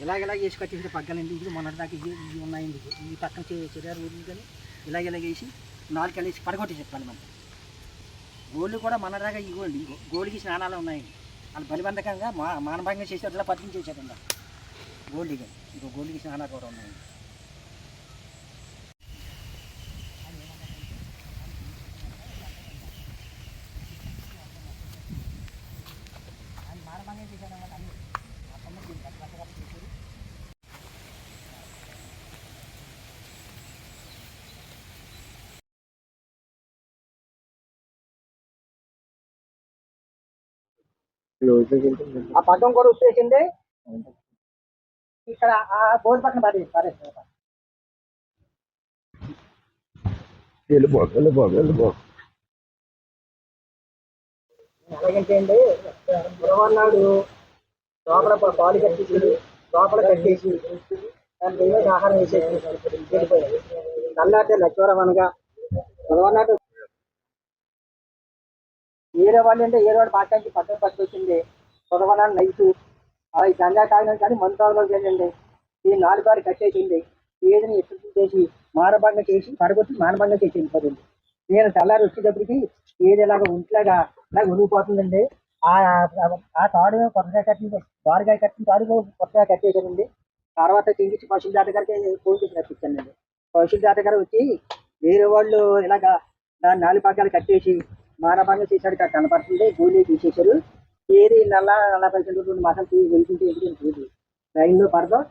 ఇలాగ వేసి కట్టేసి పగ్గాలండి. ఇది మొన్నటి దాకా ఇవి ఉన్నాయండి. ఈ పక్కన చెరియారు ఊరిని కానీ ఇలాగ వేసి 4 వేసి పడగొట్టి చెప్పాలి మనకి. గోళ్ళు కూడా మొన్నదాకా ఇవ్వండి, గోళ్ళకి స్నానాలు ఉన్నాయండి. వాళ్ళు బలిబంధకంగా మానభంగం చేసేటట్లా అట్లా పట్టించేసారండి గోల్డ్కి. ఇంకో గోల్డ్కి స్నానాలు కూడా ఉన్నాయండి. మానభంగం చేశారన్నమాట అన్ని ఆ పగ్గం కూడా వచ్చేసింది. ఇక్కడ ఆ బోర్డు పక్కన పారేస్తారు. ఎలాగంటే అండి, బుధవారం లోపల పాలు కట్టేసి లోపల కట్టేసి దాని మీద ఆహారం వేసేసి వెళ్ళిపోయాడు. నల్లాటే లక్ష్మీవరం అనగా బుధవారం ఏరే వాళ్ళు అంటే ఏరే వాడు పాఠానికి పక్కన పట్టుకొచ్చింది. బుధవారం నైటు అవి గంజా తాగినాడు కానీ మందు తాగలోకి వెళ్ళండి. ఈ 4 బారి కట్టేసింది. ఏదిని ఎత్తు చేసి మానభంగం చేసి పడగొట్టి మానభంగం చేసి వెళ్ళిపోతుంది. నేను తెల్లారి వచ్చేటప్పటికి ఏది ఇలాగ ఒంట్లాగా నాకు ఉరిగిపోతుందండి. ఆ తాడు కొత్తగా కట్టింది, బారుగా కట్టిన తాడు కొత్తగా కట్టేసానండి. తర్వాత చెంగించి పశువుల దాట గారికి ఫోన్ చేసి రప్పించానండి. పశువుల దాట గారు వచ్చి వేరే వాళ్ళు ఇలాగ దాన్ని 4 పగ్గాలు కట్టేసి మానభంగం చేశాడు కనపడుతుంది. గోళీ తీసేశారు. ఏది నల్ల పైసలు 2 మాసాలు వెళ్తుంటే ఎందుకు రైల్లో పడదాం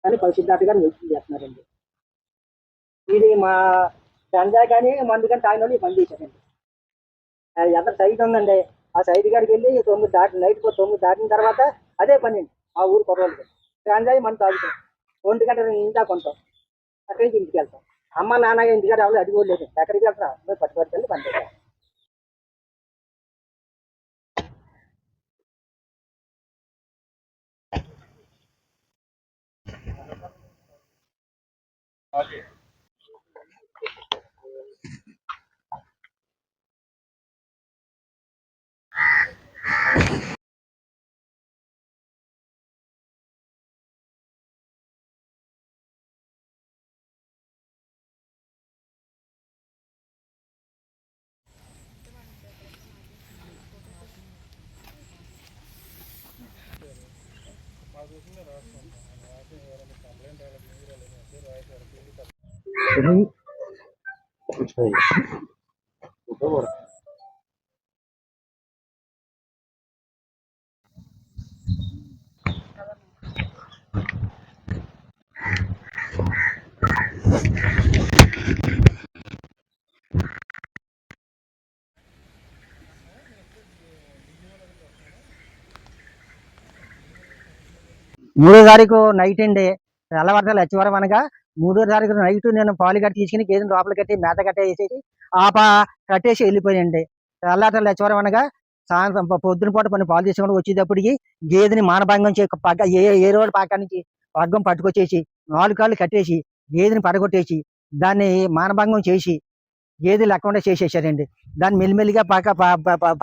అని పశువుల దాట గారు వెళ్తుంది చేస్తున్నారండి. ఇది మా గంజా కానీ మందు కానీ తాగిన వాళ్ళు బంద్ చేశారండి. ఎంత సైడ్ ఉందండి, ఆ సైడ్ గారికి వెళ్ళి 9 నైట్ 9 దాటిన తర్వాత అదే పని అండి. ఆ ఊరు కుర్రోళ్ళకి గంజాయి మనం తాగుతాం. 1 గంట ఇందా కొంటాం, అక్కడి నుంచి ఇంటికి వెళ్తాం. అమ్మ నాన్న ఇంటికాడ ఎవరు అడిగోలేదు, ఎక్కడికి వెళ్తాం పట్టుబడికెళ్ళి పని చేస్తాం. మూడో తారీఖు నైట్ అండి, తెల్లవారుజామున లచ్చివరం అనగా 3వ తారీఖు నైట్ నేను పాలు కట్టి తీసుకుని గేదెని లోపల కట్టి మేత కట్టేసేసి కట్టేసి వెళ్ళిపోయండి. తెల్లవారుజామున లచ్చివరం అనగా సాయంత్రం పొద్దున పూట కొన్ని పాలు తీసుకొని వచ్చేటప్పటికి గేదెని మానభంగం ఏ రోజు పాక నుంచి పగ్గం పట్టుకొచ్చేసి 4 కాళ్ళు కట్టేసి గేదెని పడగొట్టేసి దాన్ని మానభంగం చేసి గేదె లేకుండా చేసేసారండి. దాన్ని మెల్లిమెల్లిగా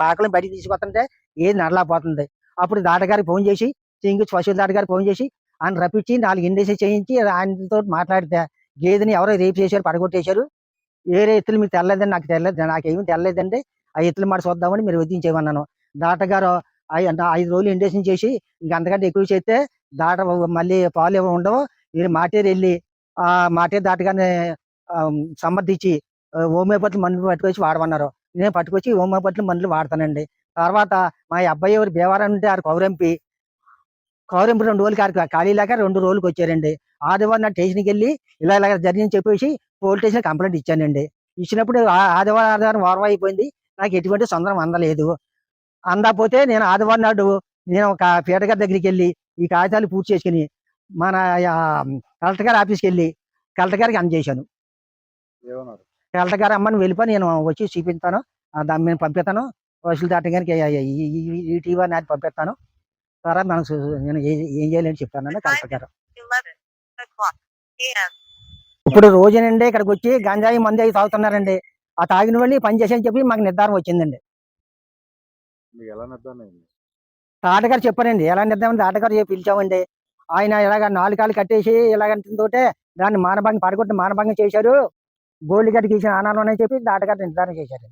పాకలను బయటికి తీసుకొస్తుంటే ఏది నడలేకపోతుంది. అప్పుడు దాటగారికి ఫోన్ చేసి చింగిచ్చి పశువుల దాటగారికి ఫోన్ చేసి ఆయన రప్పించి 4 ఇండేసి చేయించి ఆయనతో మాట్లాడితే గేదెని ఎవరో రేపు చేశారు, పడగొట్టేశారు. వేరే ఎత్తులు మీకు తెల్లలేదండి, నాకు తెల్లలేదు, నాకేమీ తెల్లలేదండి, ఆ ఎత్తులు మాట చూద్దామని మీరు వదిలించేమన్నాను. దాటగారు 5 రోజులు ఇండేషన్ చేసి ఇంక అంతకంటే ఎక్కువ చేస్తే దాట మళ్ళీ పాలు ఉండవు, మీరు మాటేరు వెళ్ళి ఆ మాటేరు దాటగానే సమర్థించి హోమియోపతి మందులు పట్టుకొచ్చి వాడమన్నారు. నేను పట్టుకొచ్చి హోమియోపతి మందులు వాడతానండి. తర్వాత మా అబ్బాయి ఎవరు బేవారం ఉంటే ఆడు కౌరంపి 2 రోజులు ఖాళీ లేక 2 రోజులకి వచ్చారండి. ఆదివారం నా స్టేషన్కి వెళ్ళి ఇలా జరిగిందని చెప్పేసి పోలీస్ స్టేషన్ కంప్లైంట్ ఇచ్చానండి. ఇచ్చినప్పుడు ఆదివారం వారం అయిపోయింది, నాకు ఎటువంటి తొందర అందలేదు. అందకపోతే నేను ఆదివారం నాడు నేను ఒక పీట గారి దగ్గరికి వెళ్ళి ఈ కాగితాలు పూర్తి చేసుకుని మన కలెక్టర్ గారి ఆఫీస్కి వెళ్ళి కలెక్టర్ గారికి అందజేశాను. కలెక్టర్ గారు అమ్మని వెళ్ళిపోయి నేను వచ్చి చూపిస్తాను, దాన్ని నేను పంపిస్తాను, వసూలు దాటగానికి ఈటీవీ నాటి పంపిస్తాను, తర్వాత నేను ఏం చేయాలని చెప్తానండి కలెక్టర్ గారు. ఇప్పుడు రోజునండి ఇక్కడికి వచ్చి గంజాయి మంది అవి తాగుతున్నారండి. ఆ తాగిన వాళ్ళు పని చేసేని చెప్పి మాకు నిర్ధారణ వచ్చిందండి. తాటగారు చెప్పారండి, ఎలా నిర్ధారణ తాటగారు పిలిచామండి. ఆయన ఇలాగ 4 కాళ్ళు కట్టేసి ఇలాగంటుంటే దాన్ని పడగొట్టి మానభంగం చేశారు. గోల్డ్ గట్ట గీసిన ఆనాలు ఉన్నాయని చెప్పి ఆటగారు నిర్ధారణ చేశారు.